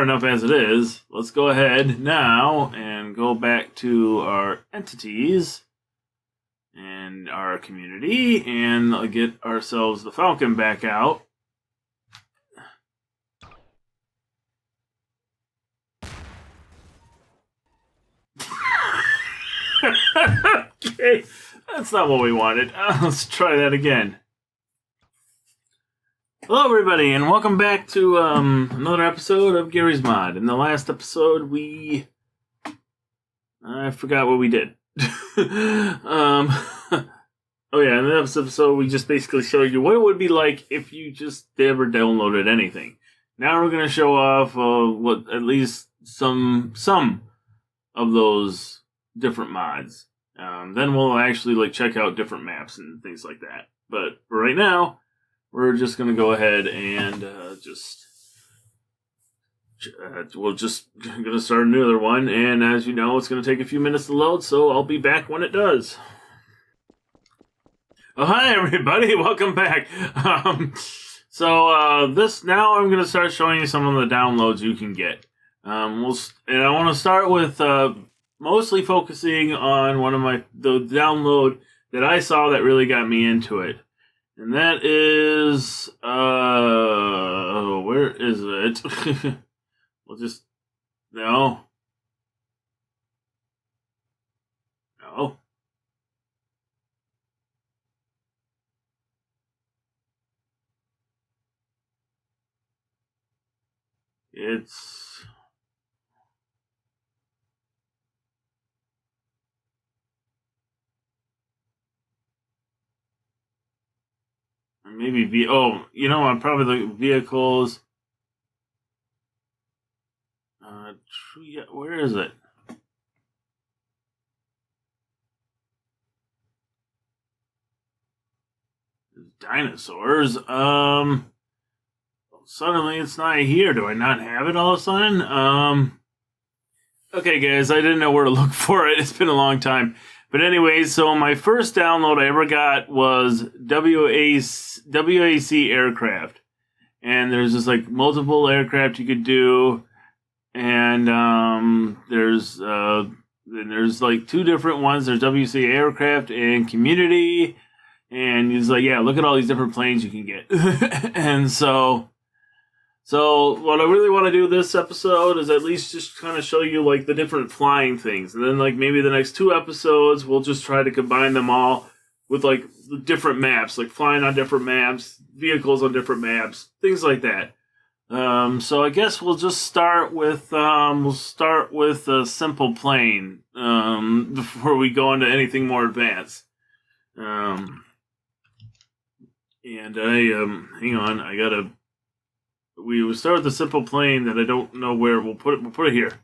hard enough as it is. Let's go ahead now and go back to our entities and our community and get ourselves the Falcon back out. Okay, that's not what we wanted. Let's try that again. Hello everybody, and welcome back to another episode of Garry's Mod. In the last episode, I forgot what we did. Oh yeah, in this episode, we just basically showed you what it would be like if you just never downloaded anything. Now we're going to show off what at least some of those different mods. Then we'll actually check out different maps and things like that. But for right now, we're just going to go ahead and we're just going to start another one. And as you know, it's going to take a few minutes to load, so I'll be back when it does. Oh, hi everybody, welcome back. Now I'm going to start showing you some of the downloads you can get. And I want to start with mostly focusing on the download that I saw that really got me into it. And that is, where is it? No. It's maybe I'm probably the vehicles. Where is it? Dinosaurs. Suddenly it's not here. Do I not have it all of a sudden? Okay, guys, I didn't know where to look for it. It's been a long time. But anyway, so my first download I ever got was WAC aircraft. And there's just multiple aircraft you could do. And there's two different ones. There's WC aircraft and community. And he's like, yeah, look at all these different planes you can get. And so what I really want to do this episode is at least just kind of show you the different flying things. And then maybe the next two episodes we'll just try to combine them all with the different maps, flying on different maps, vehicles on different maps, things like that. So I guess we'll just start with a simple plane before we go into anything more advanced. And hang on, we will start with the simple plane that I don't know where. We'll put it here.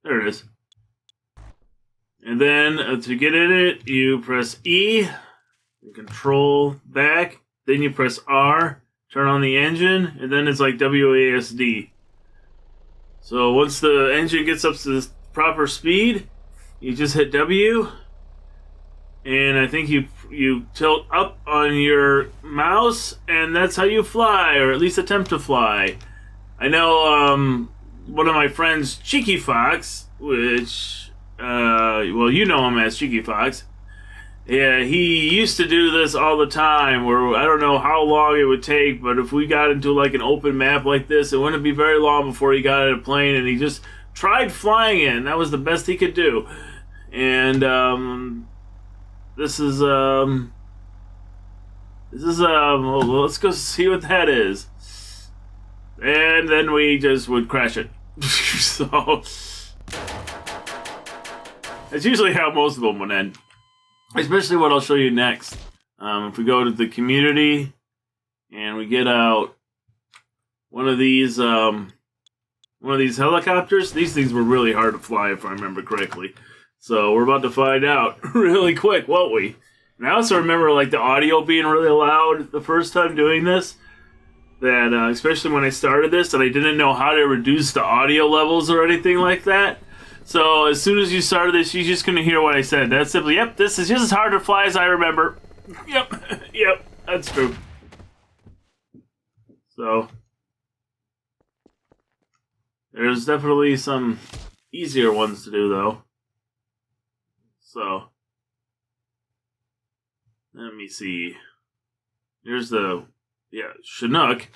There it is. And then to get in it, you press E, and control back. Then you press R, turn on the engine, and then it's WASD. So once the engine gets up to the proper speed, you just hit W. And I think you tilt up on your mouse, and that's how you fly, or at least attempt to fly. I know one of my friends, Cheeky Fox, which, you know him as Cheeky Fox. Yeah, he used to do this all the time, where I don't know how long it would take, but if we got into an open map like this, it wouldn't be very long before he got in a plane, and he just tried flying it, and that was the best he could do. And, This is let's go see what that is. And then we just would crash it. So, that's usually how most of them would end. Especially what I'll show you next. If we go to the community, and we get out one of these helicopters. These things were really hard to fly, if I remember correctly. So we're about to find out really quick, won't we? And I also remember the audio being really loud the first time doing this. That especially when I started this, and I didn't know how to reduce the audio levels or anything like that. So as soon as you started this, you're just going to hear what I said. That's simply, yep, this is just as hard to fly as I remember. Yep, that's true. So There's definitely some easier ones to do, though. So, let me see. Here's the, Chinook.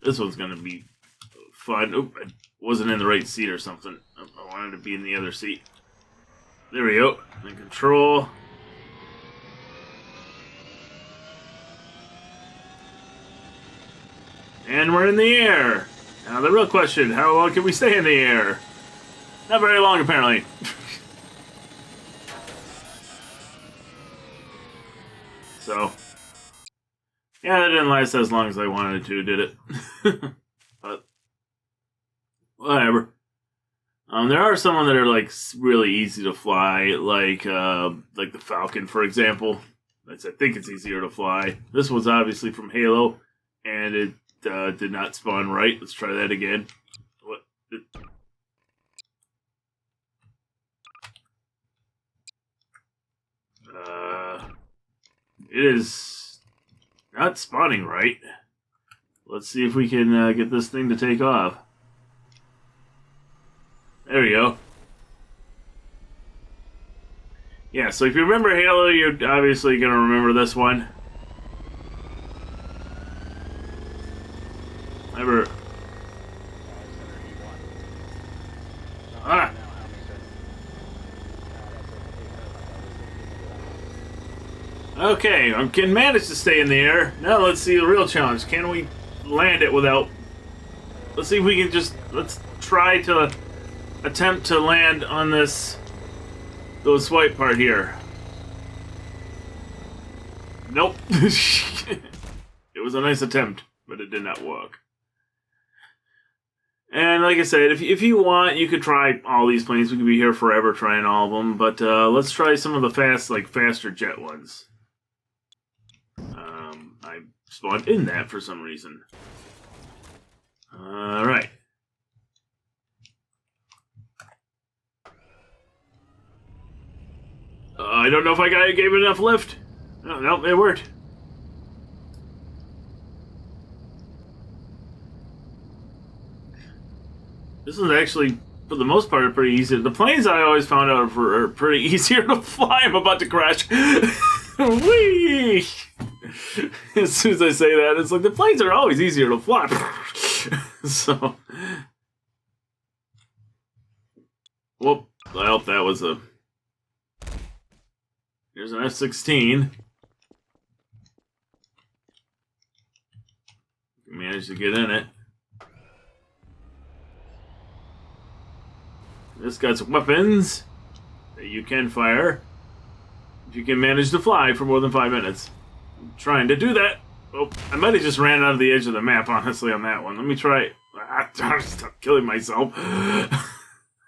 This one's gonna be fun. Oop, I wasn't in the right seat or something. I wanted to be in the other seat. There we go. And control. And we're in the air. Now the real question, how long can we stay in the air? Not very long, apparently. So, yeah, that didn't last as long as I wanted it to, did it? But, whatever. There are some that are, like, really easy to fly, like the Falcon, for example. I think it's easier to fly. This one's obviously from Halo, and it did not spawn right. Let's try that again. What? It is not spawning right. Let's see if we can get this thing to take off. There we go. Yeah, so if you remember Halo, you're obviously going to remember this one. Ah! Okay, I can manage to stay in the air. Now let's see the real challenge. Can we land it without... Let's see if we can just... Let's try to attempt to land on this... This white part here. Nope. It was a nice attempt, but it did not work. And like I said, if you want, you could try all these planes. We could be here forever trying all of them. But let's try some of the faster jet ones. I spawned in that for some reason. Alright. I don't know if I gave it enough lift. No, nope, it worked. This is actually, for the most part, pretty easy. The planes I always found out are pretty easier to fly. I'm about to crash. Whee! As soon as I say that, it's like the planes are always easier to fly. So, whoop! I hope that was a. Here's an F-16. Managed to get in it. This got some weapons that you can fire if you can manage to fly for more than 5 minutes. I'm trying to do that. Oh, I might have just ran out of the edge of the map, honestly, on that one. Let me try. Stop killing myself.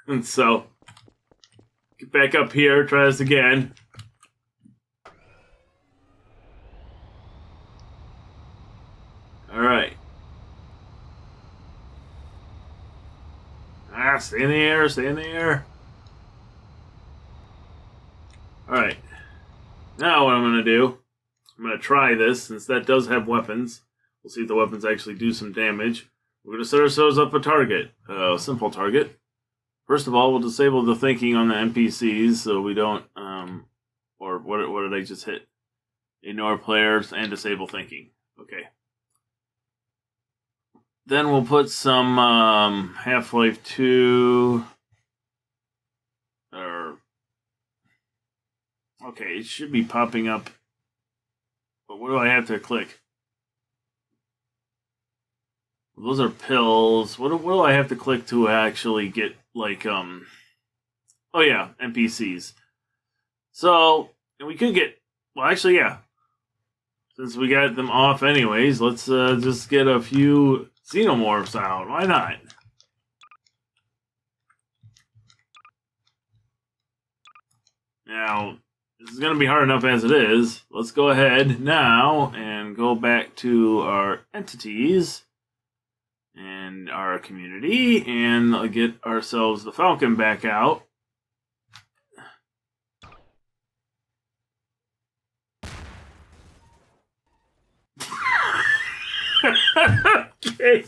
And so, get back up here, try this again. Alright. Stay in the air, stay in the air. Alright. Now what I'm going to do, I'm going to try this, since that does have weapons. We'll see if the weapons actually do some damage. We're going to set ourselves up a target. A simple target. First of all, we'll disable the thinking on the NPCs, so we don't, or what did I just hit? Ignore players and disable thinking. Okay. Then we'll put some Half-Life 2. Okay, it should be popping up. But what do I have to click? Those are pills. What do I have to click to actually get, like, oh yeah, NPCs. So, we could get, well, actually, yeah. Since we got them off anyways, let's just get a few xenomorphs out. Why not? Now, this is going to be hard enough as it is. Let's go ahead now and go back to our entities and our community and get ourselves the Falcon back out. Okay.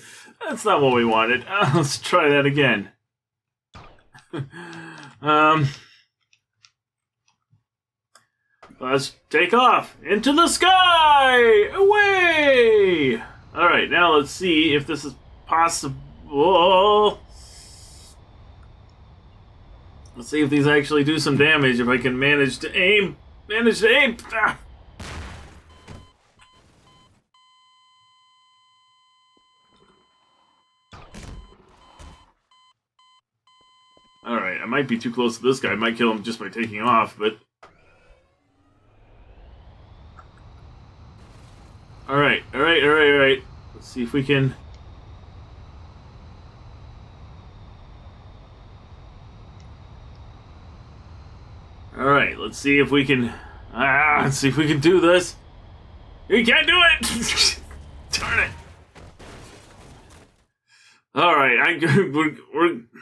That's not what we wanted. Let's try that again. Let's take off into the sky! Away! Alright, now let's see if this is possible. Let's see if these actually do some damage, if I can manage to aim. Ah! Alright, I might be too close to this guy. I might kill him just by taking off, but... Alright. Let's see if we can... Alright, let's see if we can... let's see if we can do this. We can't do it! Darn it! Alright,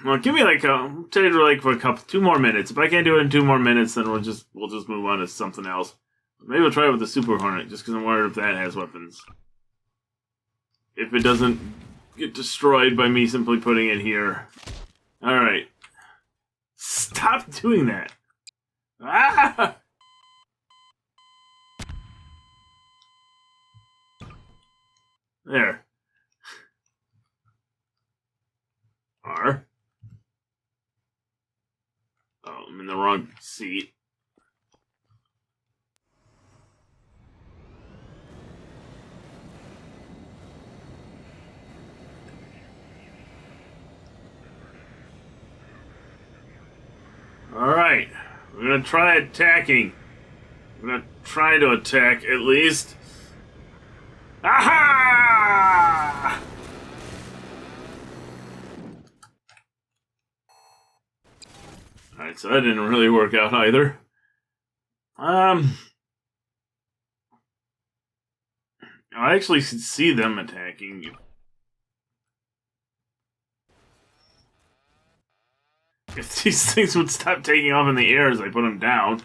well, give me like for a couple, 2 more minutes. If I can't do it in 2 more minutes, then we'll just move on to something else. Maybe we'll try it with the Super Hornet, just because I'm worried if that has weapons. If it doesn't get destroyed by me simply putting it here. Alright. Stop doing that! Ah! There. R. Oh, I'm in the wrong seat. Alright. We're gonna try attacking. We're gonna try to attack, at least. Aha! Alright, so that didn't really work out either. I actually see them attacking. If these things would stop taking off in the air as I put them down.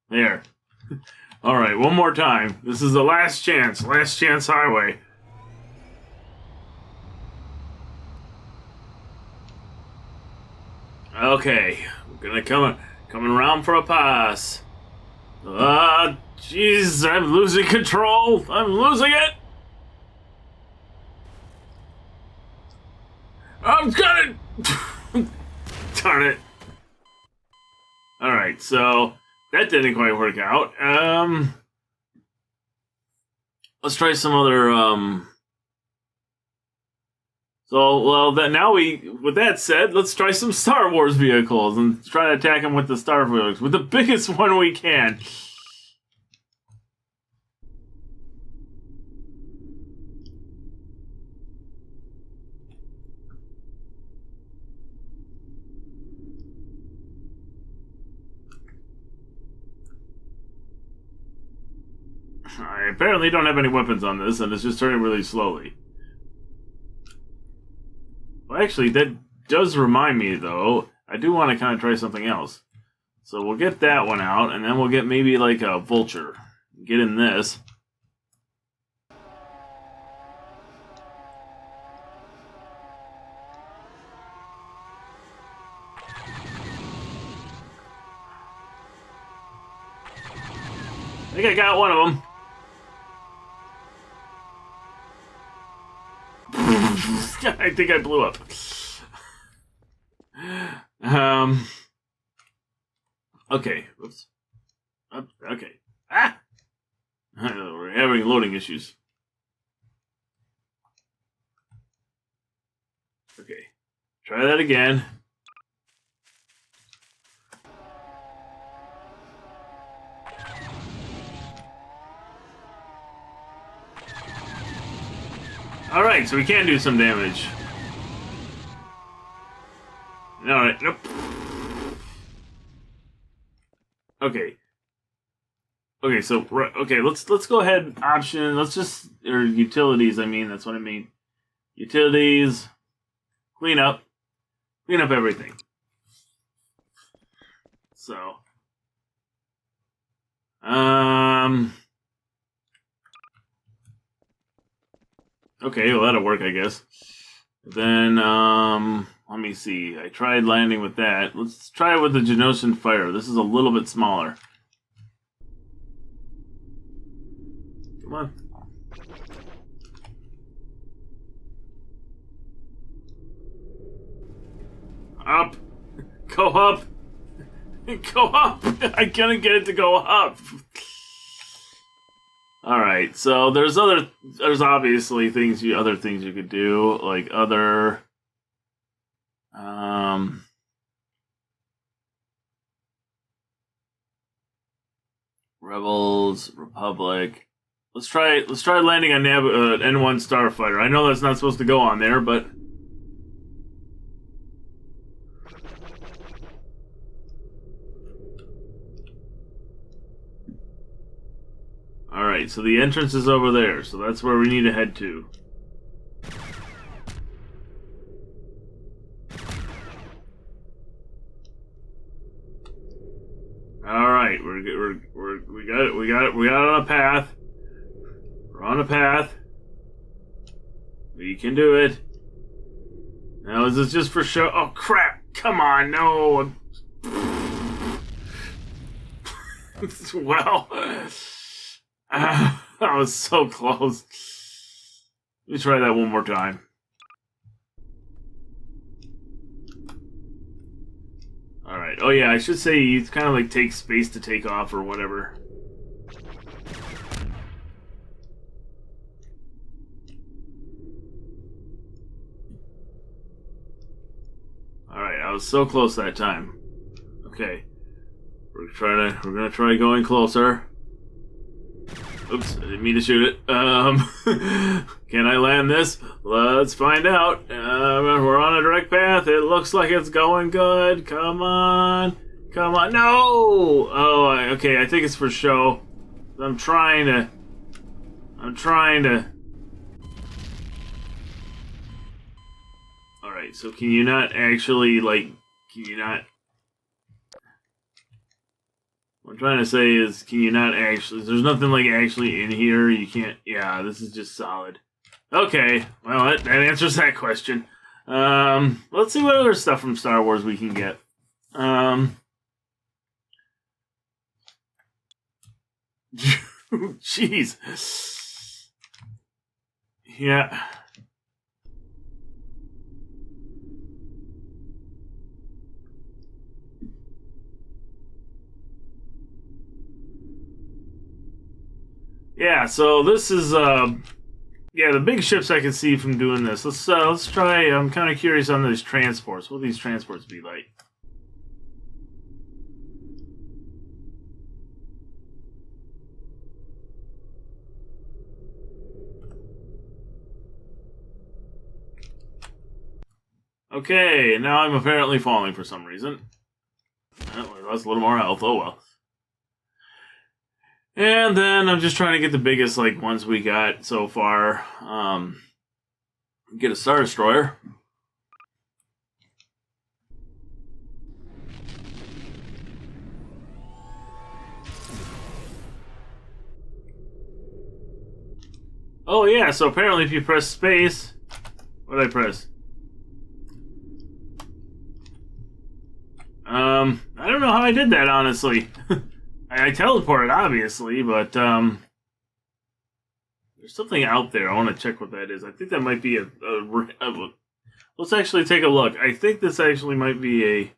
There. Alright, one more time. This is the last chance. Last chance highway. Okay. We're gonna coming around for a pass. Jeez, I'm losing control. I'm losing it. I'm gonna... Darn it. Alright, so... That didn't quite work out. Let's try some other, with that said, let's try some Star Wars vehicles and try to attack them with the Star Wars, with the biggest one we can. I apparently don't have any weapons on this, and it's just turning really slowly. Well, actually, that does remind me, though, I do want to kind of try something else. So we'll get that one out, and then we'll get maybe like a vulture. Get in this. I think I got one of them. I think I blew up. Okay. Oops. Okay. Ah! We're having loading issues. Okay. Try that again. Alright, so we can do some damage. Alright, nope. Okay. Okay, so, okay, let's go ahead, option, or utilities, I mean, that's what I mean. Utilities, clean up everything. So, Okay, well, that'll work, I guess. Then, let me see. I tried landing with that. Let's try it with the Genosian Fire. This is a little bit smaller. Come on. Up. Go up. Go up. I couldn't get it to go up. Alright, so there's obviously other things you could do, like other, Rebels, Republic. Let's try landing on N1 Starfighter. I know that's not supposed to go on there, but alright, so the entrance is over there, so that's where we need to head to. Alright, we got it on a path. We're on a path. We can do it. Now, is this just for show? Oh, crap! Come on, no! Well... that was so close. Let me try that one more time. Alright. Oh yeah, I should say it kind of like takes space to take off or whatever. Alright, I was so close that time. Okay. We're gonna try going closer. Oops, I didn't mean to shoot it. Can I land this? Let's find out. We're on a direct path. It looks like it's going good. Come on. Come on. No! Oh, okay, I think it's for show. I'm trying to... Alright, so can you not actually, like... Can you not... What I'm trying to say is, can you not actually... There's nothing, like, actually in here. You can't... Yeah, this is just solid. Okay, well, that answers that question. Let's see what other stuff from Star Wars we can get. Jeez. Yeah. Yeah, so this is, yeah, the big ships I can see from doing this. Let's try, I'm kind of curious on these transports. What will these transports be like? Okay, now I'm apparently falling for some reason. Well, I lost a little more health, oh well. And then I'm just trying to get the biggest, like, ones we got so far. Get a Star Destroyer. Oh yeah, so apparently if you press space... What did I press? I don't know how I did that, honestly. I teleported, obviously, but, there's something out there. I want to check what that is. I think that might be let's actually take a look. I think this actually might be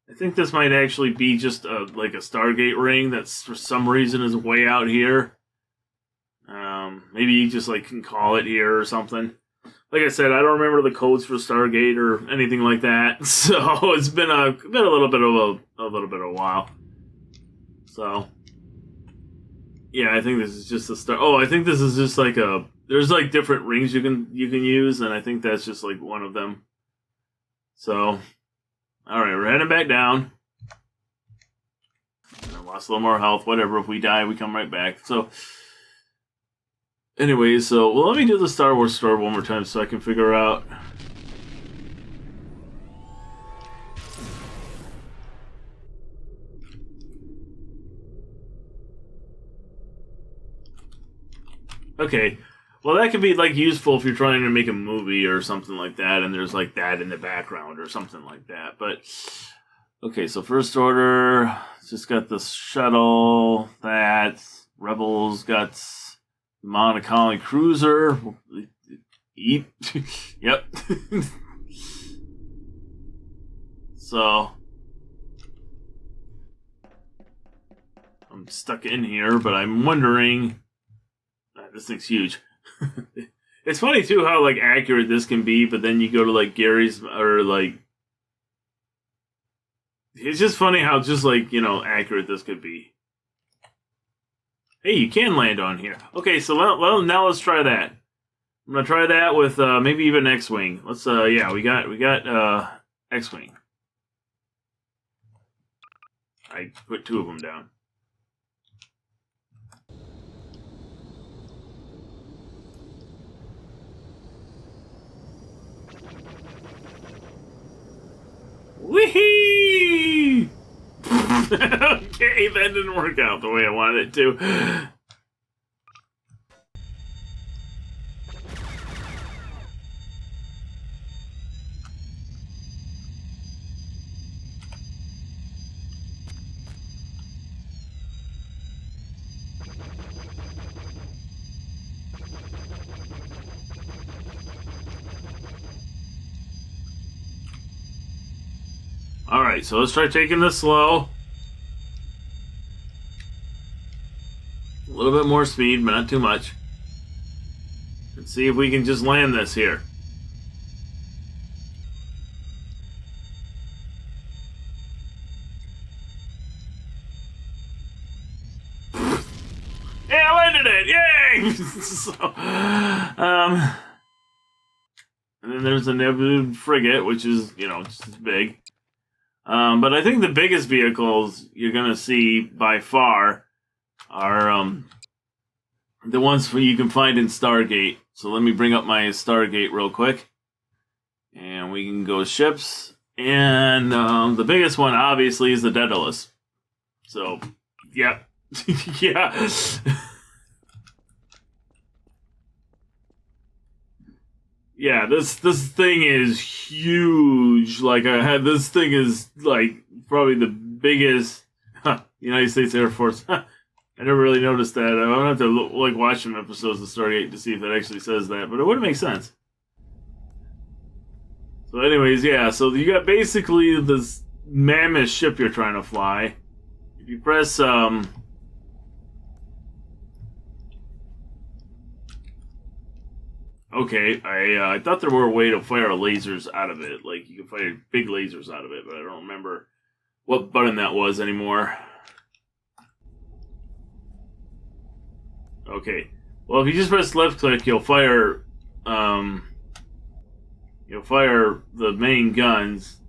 I think this might actually be just like a Stargate ring that's for some reason is way out here. Maybe you just like can call it here or something. Like I said, I don't remember the codes for Stargate or anything like that, so it's been a little bit of a while. So yeah, I think this is just a start. Oh, I think this is just like there's like different rings you can use, and I think that's just like one of them. So, all right, we're heading back down. I lost a little more health. Whatever. If we die, we come right back. So. Anyways, so, well, let me do the Star Wars store one more time so I can figure out... Okay, Well, that could be like useful if you're trying to make a movie or something like that, and there's like that in the background or something like that. But okay, so first order, just got the shuttle. That Rebels got Mono Colony Cruiser. Eat. Yep. So I'm stuck in here, but I'm wondering. This thing's huge. It's funny too how like accurate this can be, but then you go to like Garry's or like. It's just funny how just like, you know, accurate this could be. Hey, you can land on here. Okay, so now let's try that. I'm gonna try that with maybe even X-wing. Let's yeah, we got X-wing. I put 2 of them down. Whee! Okay, that didn't work out the way I wanted it to. Alright, so let's try taking this slow. A little bit more speed, but not too much. Let's see if we can just land this here. Yeah, I landed it! Yay! So, and then there's the Nebula frigate, which is, you know, just as big. But I think the biggest vehicles you're going to see by far are the ones you can find in Stargate. So let me bring up my Stargate real quick. And we can go ships. And the biggest one, obviously, is the Daedalus. So, yeah. Yeah. Yeah, this thing is huge. Like, this thing is, like, probably the biggest United States Air Force. I never really noticed that. I'm gonna have to watch some episodes of Stargate to see if it actually says that, but it would make sense. So anyways, yeah, so you got basically this mammoth ship you're trying to fly. If you press, okay, I thought there were a way to fire lasers out of it. Like, you can fire big lasers out of it, but I don't remember what button that was anymore. Okay. Well, if you just press left click, you'll fire the main guns.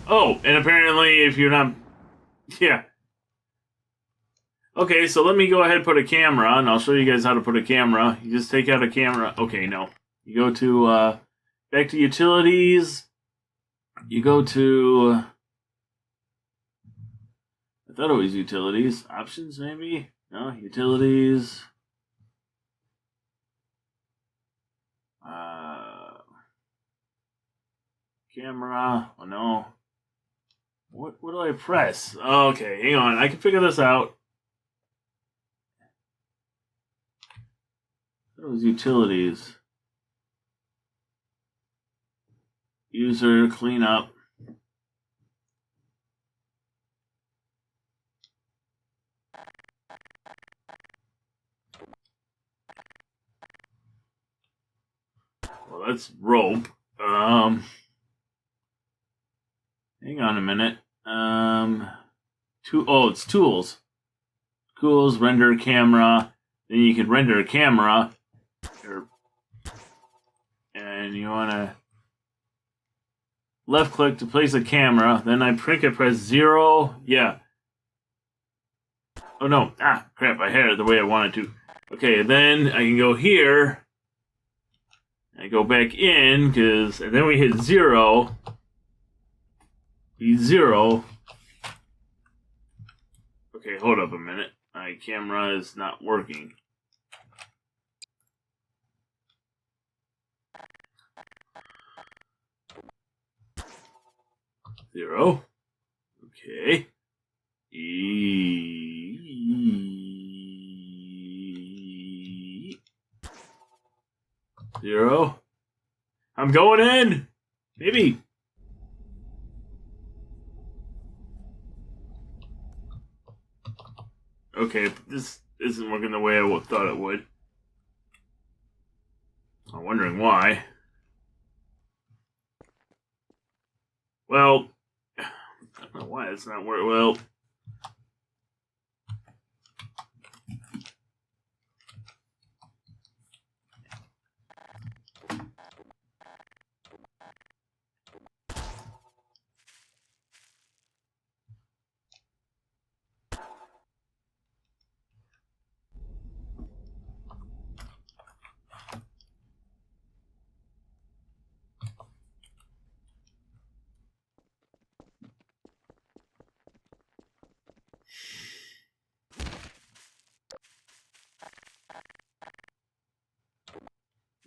Oh, and apparently if you're not... Yeah. Okay, so let me go ahead and put a camera, and I'll show you guys how to put a camera. You just take out a camera. Okay, no. You go to, back to utilities. You go to... I thought it was utilities. Options, maybe? No, utilities. Camera. Oh, no. What do I press? Okay, hang on. I can figure this out. That was utilities. User, cleanup. Well, that's rope. Hang on a minute. It's tools. Tools, render camera. Then you can render a camera. And you want to left click to place a camera. Then I press 0. Yeah. Oh no. Ah, crap. I had it the way I wanted to. Okay, then I can go here. I go back in, and then we hit 0. Be 0. Okay, hold up a minute. My camera is not working. 0. Okay. 0. I'm going in! Maybe. Okay, this isn't working the way I thought it would. I'm wondering why. Well, I don't know why it's not working. Well,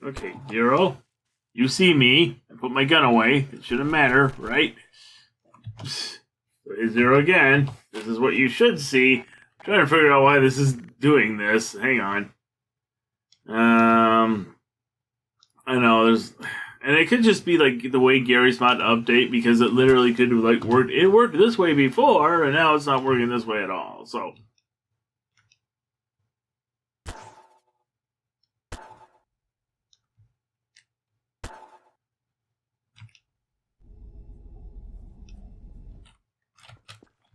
okay, 0. You see me. I put my gun away. It shouldn't matter, right? 0 again. This is what you should see. I'm trying to figure out why this is doing this. Hang on. I know there's, and it could just be like the way Garry's mod update, because it literally could like work. It worked this way before, and now it's not working this way at all. So.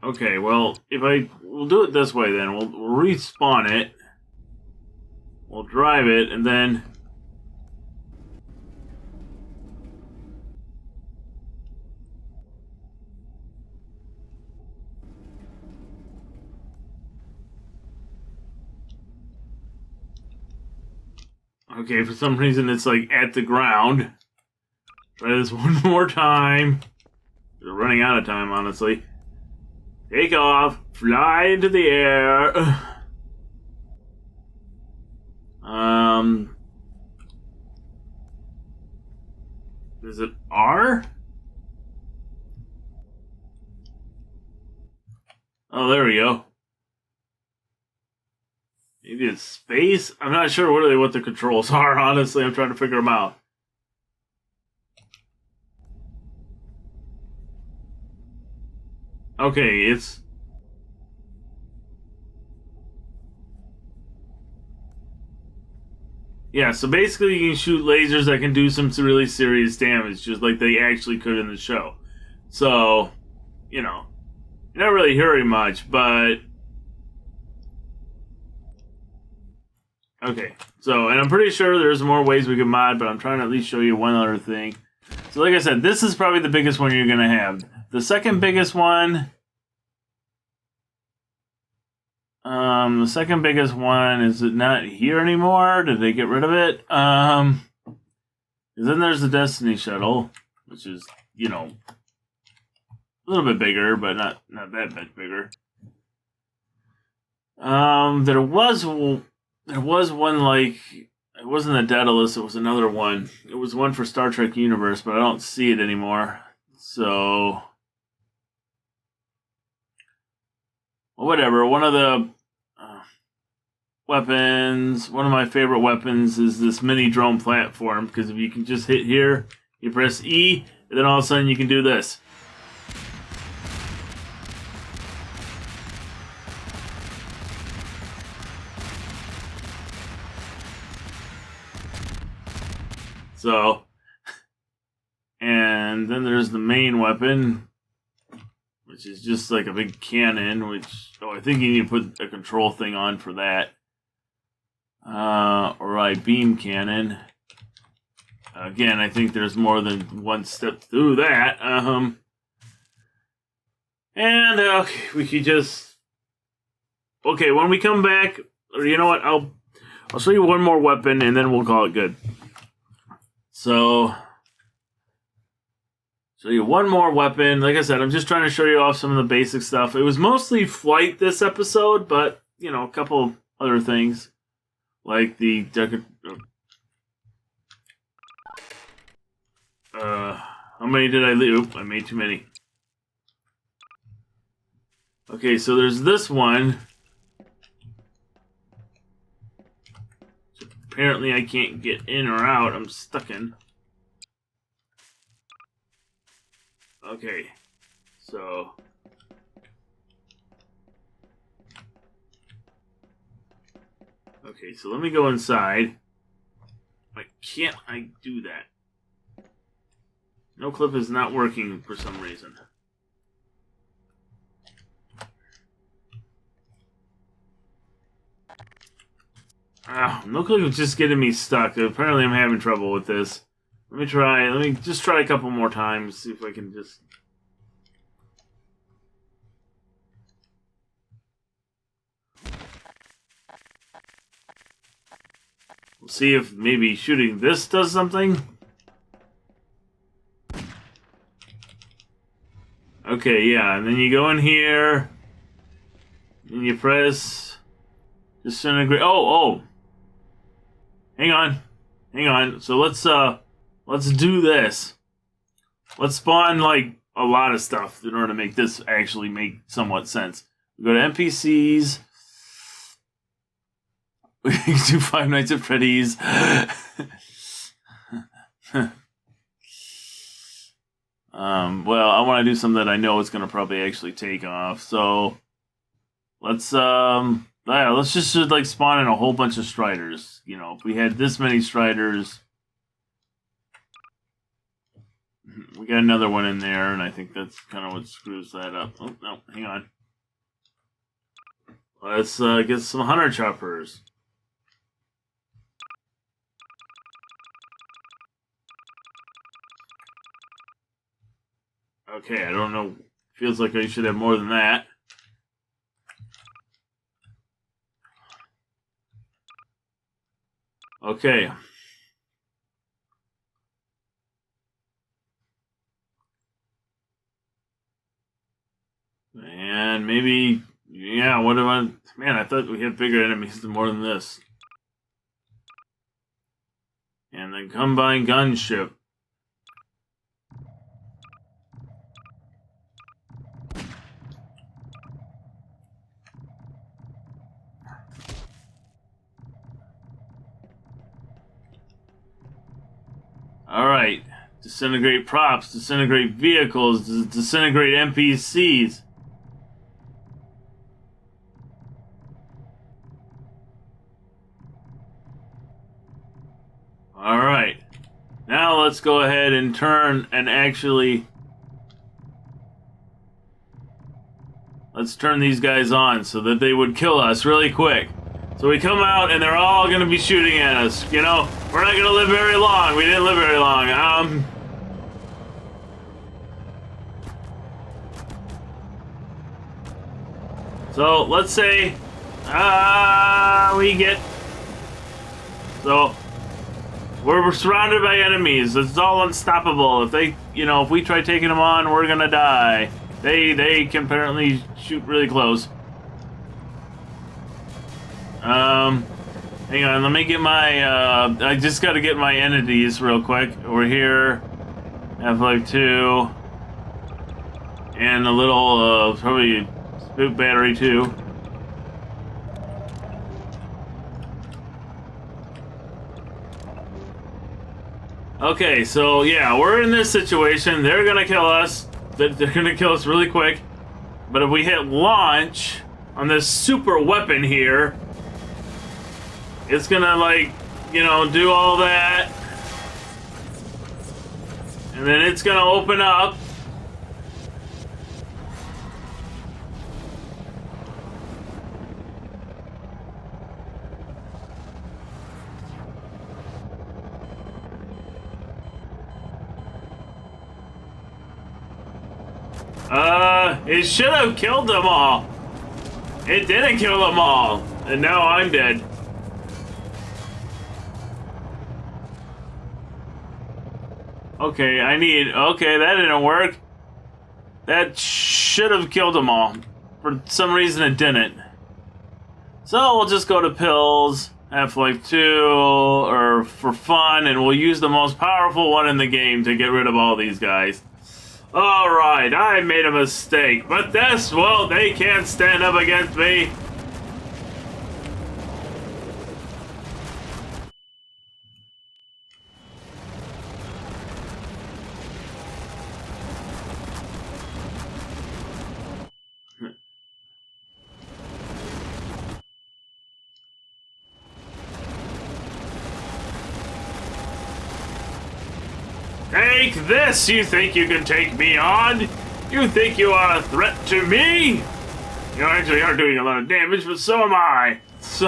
Okay, well, we'll do it this way then. We'll respawn it. We'll drive it, and then... Okay, for some reason it's like at the ground. Try this one more time. We're running out of time, honestly. Take off. Fly into the air. Is it R? Oh, there we go. Maybe it's space? I'm not sure really what the controls are, honestly. I'm trying to figure them out. Okay, it's... Yeah, so basically you can shoot lasers that can do some really serious damage, just like they actually could in the show. So, you know, you're not really hearing much, but... Okay, so, and I'm pretty sure there's more ways we can mod, but I'm trying to at least show you one other thing. So like I said, this is probably the biggest one you're going to have. The second biggest one... the second biggest one, is it not here anymore? Did they get rid of it? Because then there's the Destiny shuttle, which is, you know, a little bit bigger, but not that much bigger. There was one, like, it wasn't a Daedalus, it was another one. It was one for Star Trek Universe, but I don't see it anymore. So, well, whatever. One of the weapons, one of my favorite weapons is this mini drone platform, because if you can just hit here, you press E, and then all of a sudden you can do this. So, and then there's the main weapon, which is just like a big cannon, which, I think you need to put a control thing on for that. Or a beam cannon. Again, I think there's more than one step through that. And, okay, we could just... Okay, when we come back, or you know what, I'll show you one more weapon, and then we'll call it good. So, So you have one more weapon. Like I said, I'm just trying to show you off some of the basic stuff. It was mostly flight this episode, but, you know, a couple other things. Like the... how many did I leave? Oop, I made too many. Okay, so there's this one. Apparently I can't get in or out. I'm stuck in. Okay, so... Okay, so let me go inside. Why can't I do that? No clip is not working for some reason. No clip is just getting me stuck. Apparently I'm having trouble with this. Let me just try a couple more times, see if I can just... We'll see if maybe shooting this does something. Okay, yeah, and then you go in here, and you press disintegrate. Oh! Hang on. So let's do this. Let's spawn like a lot of stuff in order to make this actually make somewhat sense. We go to NPCs. We can do Five Nights at Freddy's. Well, I want to do something that I know it's going to probably actually take off. So let's just like spawn in a whole bunch of Striders. You know, if we had this many Striders, we got another one in there, and I think that's kind of what screws that up. Oh no, hang on. Let's get some Hunter Choppers. Okay, I don't know. Feels like I should have more than that. Okay. And maybe, yeah, what about... Man, I thought we had bigger enemies than more than this. And then Combine Gunship. Alright. Disintegrate props, disintegrate vehicles, disintegrate NPCs. Alright. Now let's go ahead and turn and actually... Let's turn these guys on so that they would kill us really quick. So we come out and they're all going to be shooting at us. You know, we're not going to live very long. We didn't live very long. So let's say we get... So we're surrounded by enemies. It's all unstoppable. If they, you know, if we try taking them on, we're going to die. They can apparently shoot really close. Hang on, let me get my, I just gotta get my entities real quick. We're here, Half-Life 2, and a little, probably boot battery too. Okay, so yeah, we're in this situation. They're gonna kill us. They're gonna kill us really quick. But if we hit launch on this super weapon here, it's gonna, like, you know, do all that. And then it's gonna open up. It should have killed them all. It didn't kill them all. And now I'm dead. Okay, okay, that didn't work. That should have killed them all. For some reason it didn't. So we'll just go to pills, Half-Life 2, or for fun, and we'll use the most powerful one in the game to get rid of all these guys. Alright, I made a mistake, but well, they can't stand up against me. Take this! You think you can take me on? You think you are a threat to me? You actually are doing a lot of damage, but so am I. So...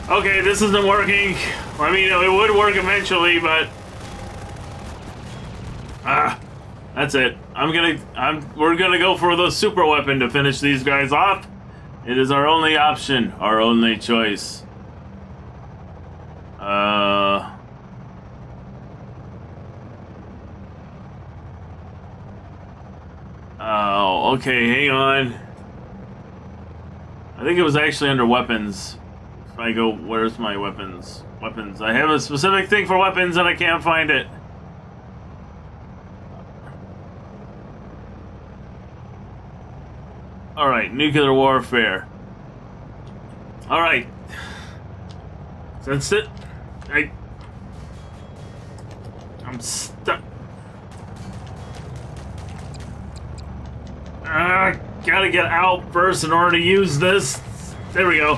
Okay, this isn't working. I mean, it would work eventually, but... that's it. We're gonna go for the super weapon to finish these guys off. It is our only option, our only choice. Oh, okay, hang on. I think it was actually under weapons. If I go, where's my weapons? Weapons. I have a specific thing for weapons and I can't find it. Alright, nuclear warfare. Alright. That's it. I'm stuck. Gotta get out first in order to use this. There we go.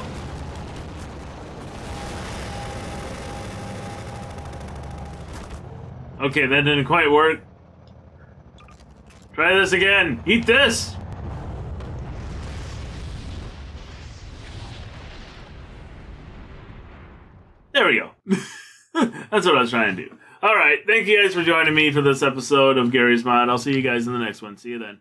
Okay, that didn't quite work. Try this again. Eat this! There we go. That's what I was trying to do. Alright, thank you guys for joining me for this episode of Garry's Mod. I'll see you guys in the next one. See you then.